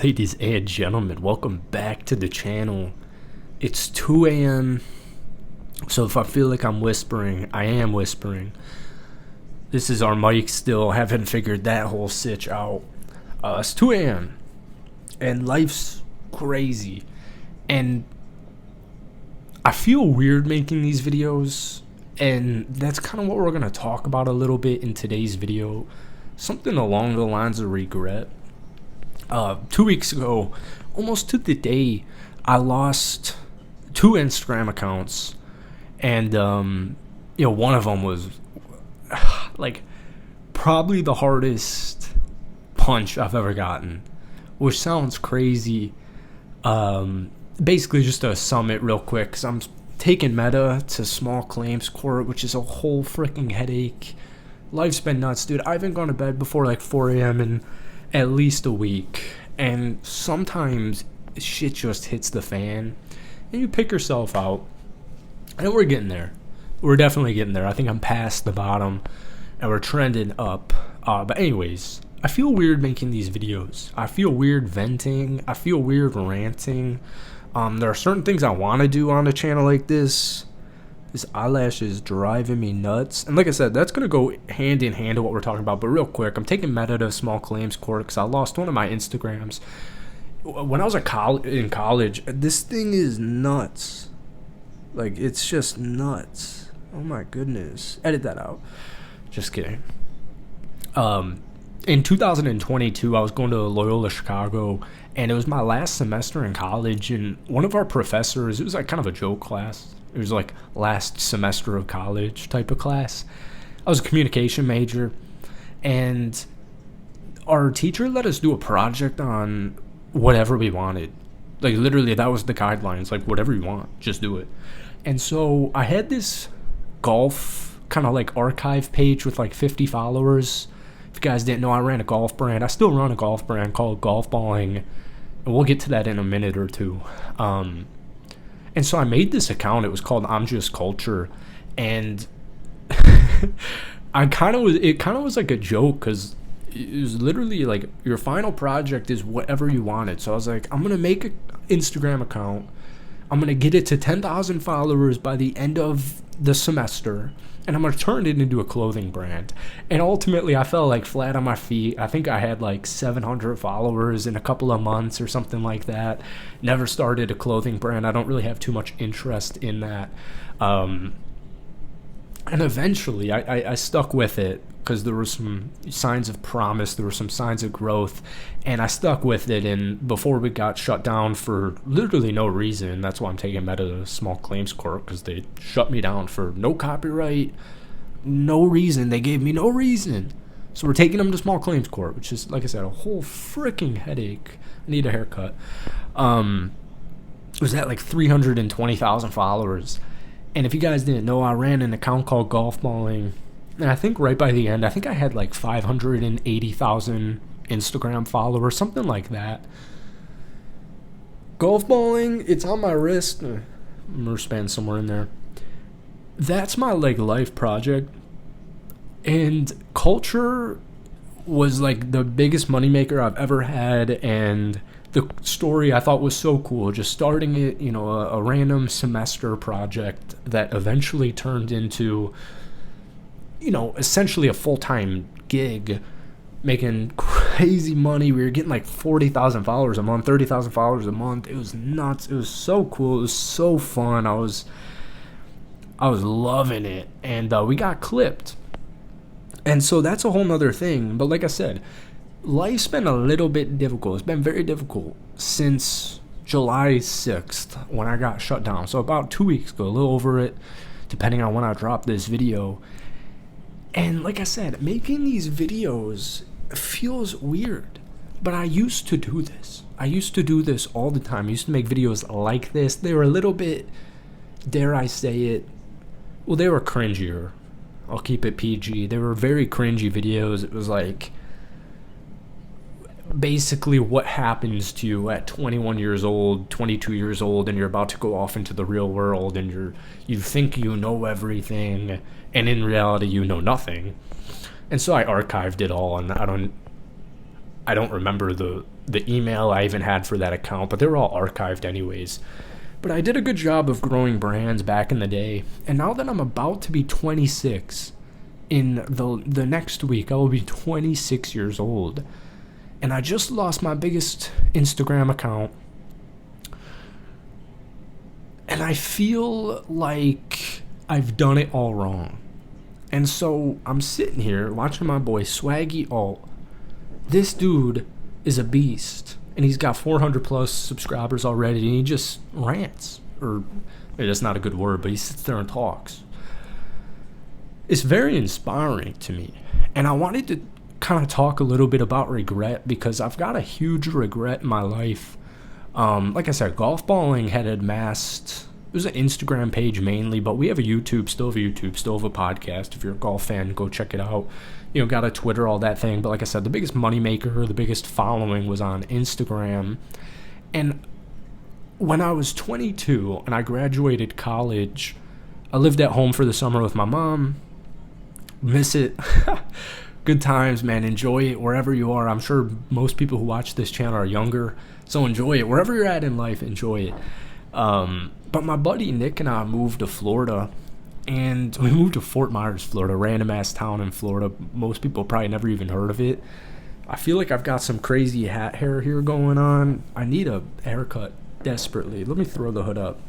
Ladies and gentlemen, welcome back to the channel. It's 2 a.m. So if I feel like I'm whispering, I am whispering. This is our mic still. Haven't figured that whole sitch out. It's 2 a.m. and life's crazy. And I feel weird making these videos. And that's kind of what we're going to talk about a little bit in today's video. Something along the lines of regret. 2 weeks ago, almost to the day, I lost 2 Instagram accounts, and one of them was like probably the hardest punch I've ever gotten, which sounds crazy. Basically, just to sum it real quick, 'cause I'm taking Meta to small claims court, which is a whole freaking headache. Life's been nuts, dude. I haven't gone to bed before like 4 a.m. in at least a week, and sometimes shit just hits the fan and you pick yourself out, and we're getting there. We're definitely getting there. I think I'm past the bottom and we're trending up. But anyways, I feel weird making these videos. I feel weird venting. I feel weird ranting. There are certain things I want to do on a channel like this. This eyelash is driving me nuts. And like I said, that's going to go hand in hand to what we're talking about. But real quick, I'm taking Meta to small claims court because I lost one of my Instagrams. When I was in college, this thing is nuts. Like, it's just nuts. Oh my goodness. Edit that out. Just kidding. In 2022, I was going to Loyola Chicago, and it was my last semester in college. And one of our professors, it was like kind of a joke class. It was like last semester of college type of class. I was a communication major, and our teacher let us do a project on whatever we wanted. Like, literally, that was the guidelines. Like, whatever you want, just do it. And so I had this golf kind of like archive page with like 50 followers. If you guys didn't know, I ran a golf brand. I still run a golf brand called Golf Balling, and we'll get to that in a minute or two. And so I made this account. It was called I'm Just Culture, and it kind of was like a joke, because it was literally like your final project is whatever you wanted. So I was like, I'm gonna make an Instagram account. I'm gonna get it to 10,000 followers by the end of the semester, and I'm gonna turn it into a clothing brand. And ultimately, I fell like flat on my feet. I think I had like 700 followers in a couple of months or something like that. Never started a clothing brand. I don't really have too much interest in that. And eventually, I stuck with it because there were some signs of promise. There were some signs of growth, and I stuck with it. And before we got shut down for literally no reason, that's why I'm taking Meta to small claims court, because they shut me down for no copyright, no reason. They gave me no reason. So we're taking them to small claims court, which is, like I said, a whole freaking headache. I need a haircut. It was at like 320,000 followers. And if you guys didn't know, I ran an account called Golf Balling. And I think right by the end, I think I had like 580,000 Instagram followers, something like that. Golf Balling, it's on my wrist. Span somewhere in there. That's my like life project. And culture was like the biggest moneymaker I've ever had. And the story I thought was so cool. Just starting it, a random semester project that eventually turned into, essentially a full-time gig, making crazy money. We were getting like 40,000 followers a month, 30,000 followers a month. It was nuts. It was so cool. It was so fun. I was loving it. And we got clipped. And so that's a whole nother thing. But like I said, life's been a little bit difficult. It's been very difficult since July 6th when I got shut down. So about 2 weeks ago, a little over it, depending on when I drop this video. And like I said, making these videos feels weird, but I used to do this. I used to do this all the time. I used to make videos like this. They were a little bit, dare I say it, well, they were cringier. I'll keep it PG. They were very cringy videos. It was like basically what happens to you at 21 years old, 22 years old, and you're about to go off into the real world, and you think you know everything, and in reality you know nothing. And so I archived it all, and I don't remember the email I even had for that account, but they were all archived anyways. But I did a good job of growing brands back in the day, and now that I'm about to be 26, in the next week I will be 26 years old, and I just lost my biggest Instagram account, and I feel like I've done it all wrong. And so I'm sitting here watching my boy Swaggy Alt. This dude is a beast, and he's got 400 plus subscribers already, and he just rants, or maybe that's not a good word, but he sits there and talks. It's very inspiring to me, and I wanted to kind of talk a little bit about regret, because I've got a huge regret in my life. Like I said, golf balling had amassed, it was an Instagram page mainly, but we have a YouTube, still have a podcast. If you're a golf fan, go check it out. You know, got a Twitter, all that thing. But like I said, the biggest moneymaker, the biggest following was on Instagram. And when I was 22 and I graduated college, I lived at home for the summer with my mom. Miss it. Good times, man. Enjoy it wherever you are. I'm sure most people who watch this channel are younger, so enjoy it. Wherever you're at in life, enjoy it. But my buddy Nick and I moved to Florida, and we moved to Fort Myers, Florida, random ass town in Florida. Most people probably never even heard of it. I feel like I've got some crazy hat hair here going on. I need a haircut desperately. Let me throw the hood up.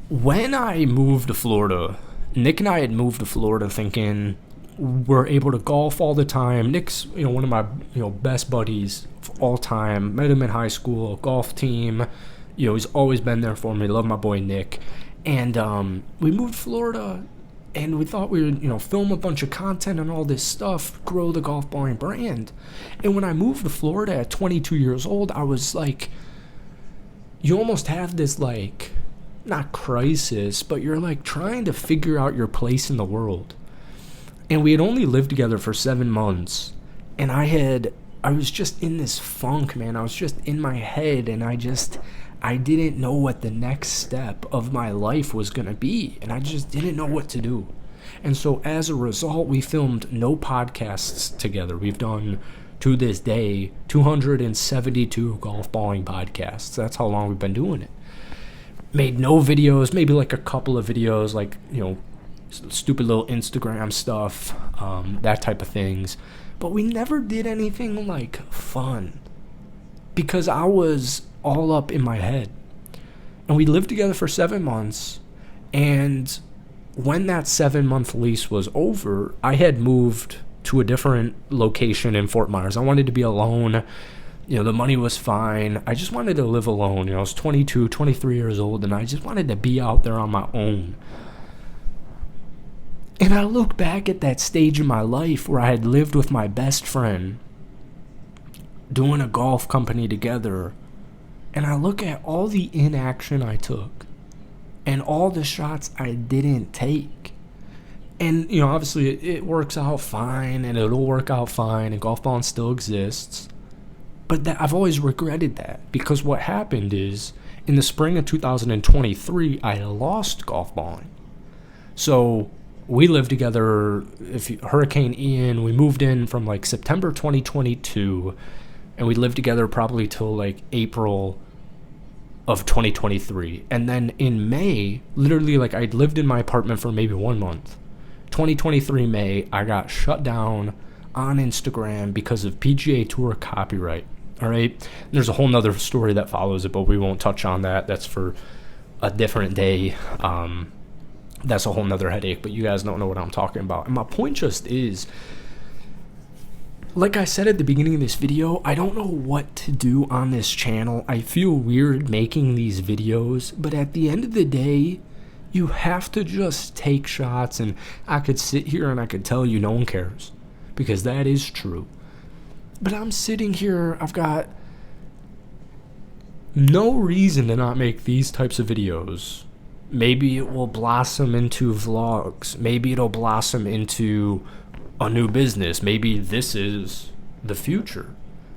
When I moved to Florida, Nick and I had moved to Florida thinking we're able to golf all the time. Nick's, one of my, best buddies of all time. Met him in high school, golf team. He's always been there for me. Love my boy Nick. And we moved to Florida, and we thought we would, film a bunch of content and all this stuff, grow the Golf Balling brand. And when I moved to Florida at 22 years old, I was like, you almost have this, like, not crisis, but you're like trying to figure out your place in the world. And we had only lived together for 7 months, and I was just in this funk, man. I was just in my head, and I didn't know what the next step of my life was going to be, and I just didn't know what to do. And so as a result, we filmed no podcasts together. We've done, to this day, 272 golf balling podcasts. That's how long we've been doing it. Made no videos, maybe like a couple of videos, like, stupid little Instagram stuff, that type of things. But we never did anything like fun, because I was all up in my head. And we lived together for 7 months, and when that 7-month lease was over, I had moved to a different location in Fort Myers. I wanted to be alone. The money was fine. I just wanted to live alone. I was 22, 23 years old, and I just wanted to be out there on my own. And I look back at that stage in my life where I had lived with my best friend, doing a golf company together, and I look at all the inaction I took and all the shots I didn't take. And, obviously it works out fine, and it'll work out fine, and golf balling still exists. But I've always regretted that, because what happened is, in the spring of 2023, I lost golf balling. So we lived together, Hurricane Ian, we moved in from like September 2022, and we lived together probably till like April of 2023. And then in May, literally, like, I'd lived in my apartment for maybe 1 month. 2023 May, I got shut down on Instagram because of PGA Tour copyright. All right, and there's a whole nother story that follows it, but we won't touch on that. That's for a different day. That's a whole nother headache, but you guys don't know what I'm talking about. And my point just is, like I said at the beginning of this video, I don't know what to do on this channel. I feel weird making these videos, but at the end of the day, you have to just take shots. And I could sit here and I could tell you no one cares, because that is true. But I'm sitting here, I've got no reason to not make these types of videos. Maybe it will blossom into vlogs. Maybe it'll blossom into a new business. Maybe this is the future.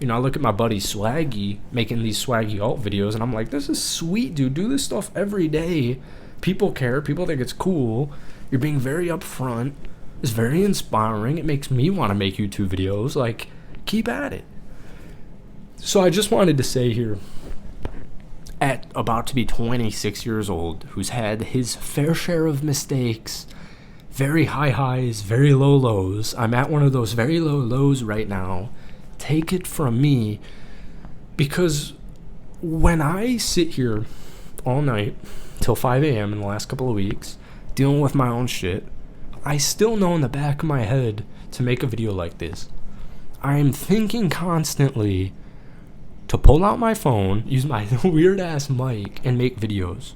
I look at my buddy Swaggy making these Swaggy Alt videos, and I'm like, this is sweet, dude. Do this stuff every day. People care. People think it's cool. You're being very upfront. It's very inspiring. It makes me want to make YouTube videos. Like, keep at it. So I just wanted to say here, at about to be 26 years old, who's had his fair share of mistakes, very high highs, very low lows. I'm at one of those very low lows right now. Take it from me, because when I sit here all night till 5 a.m. in the last couple of weeks dealing with my own shit, I still know in the back of my head to make a video like this. I am thinking constantly to pull out my phone, use my weird ass mic, and make videos.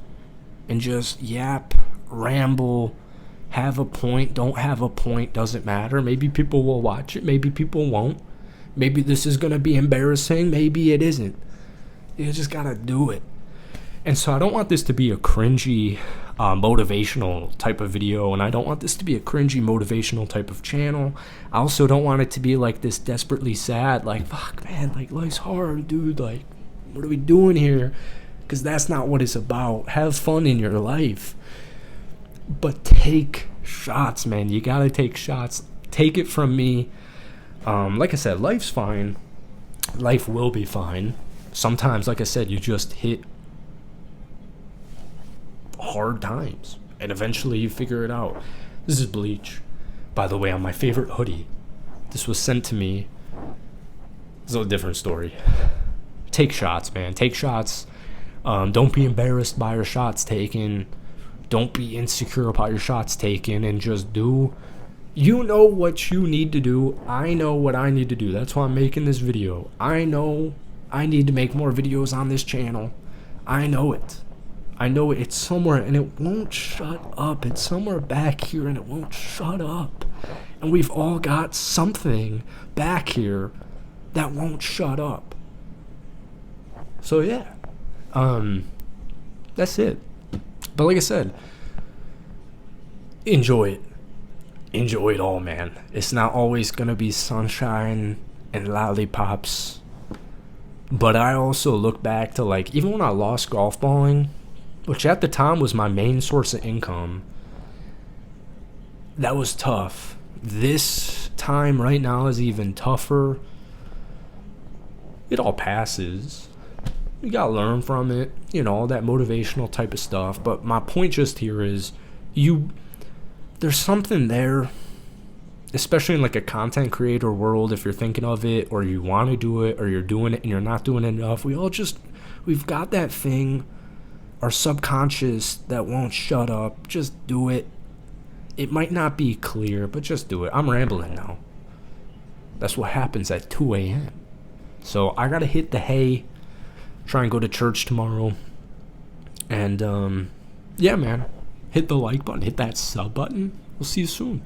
And just yap, ramble, have a point, don't have a point, doesn't matter. Maybe people will watch it, maybe people won't. Maybe this is gonna be embarrassing, maybe it isn't. You just gotta do it. And so I don't want this to be a cringy, motivational type of video, and I don't want this to be a cringy, motivational type of channel. I also don't want it to be like this desperately sad, like, fuck, man, like, life's hard, dude, like, what are we doing here? Because that's not what it's about. Have fun in your life. But take shots, man. You gotta take shots. Take it from me. Like I said, life's fine. Life will be fine. Sometimes, like I said, you just hit hard times, and eventually you figure it out. This is Bleach, by the way, on my favorite hoodie. This was sent to me. It's a different story. Take shots, man. Take shots. Don't be embarrassed by your shots taken. Don't be insecure about your shots taken, and just do. You know what you need to do. I know what I need to do. That's why I'm making this video. I know I need to make more videos on this channel. I know it. I know it's somewhere, and it won't shut up. It's somewhere back here, and it won't shut up. And we've all got something back here that won't shut up. So yeah, that's it. But like I said, enjoy it. Enjoy it all, man. It's not always gonna be sunshine and lollipops. But I also look back to, like, even when I lost golf balling, which at the time was my main source of income, that was tough. This time right now is even tougher. It all passes. You gotta learn from it, you know, all that motivational type of stuff. But my point just here is, there's something there, especially in like a content creator world, if you're thinking of it, or you want to do it, or you're doing it and you're not doing it enough. We've got that thing, our subconscious, that won't shut up. Just do it. It might not be clear, but just do it. I'm rambling now. That's what happens at 2 a.m. So I gotta hit the hay, try and go to church tomorrow. And yeah, man, hit the like button, hit that sub button. We'll see you soon.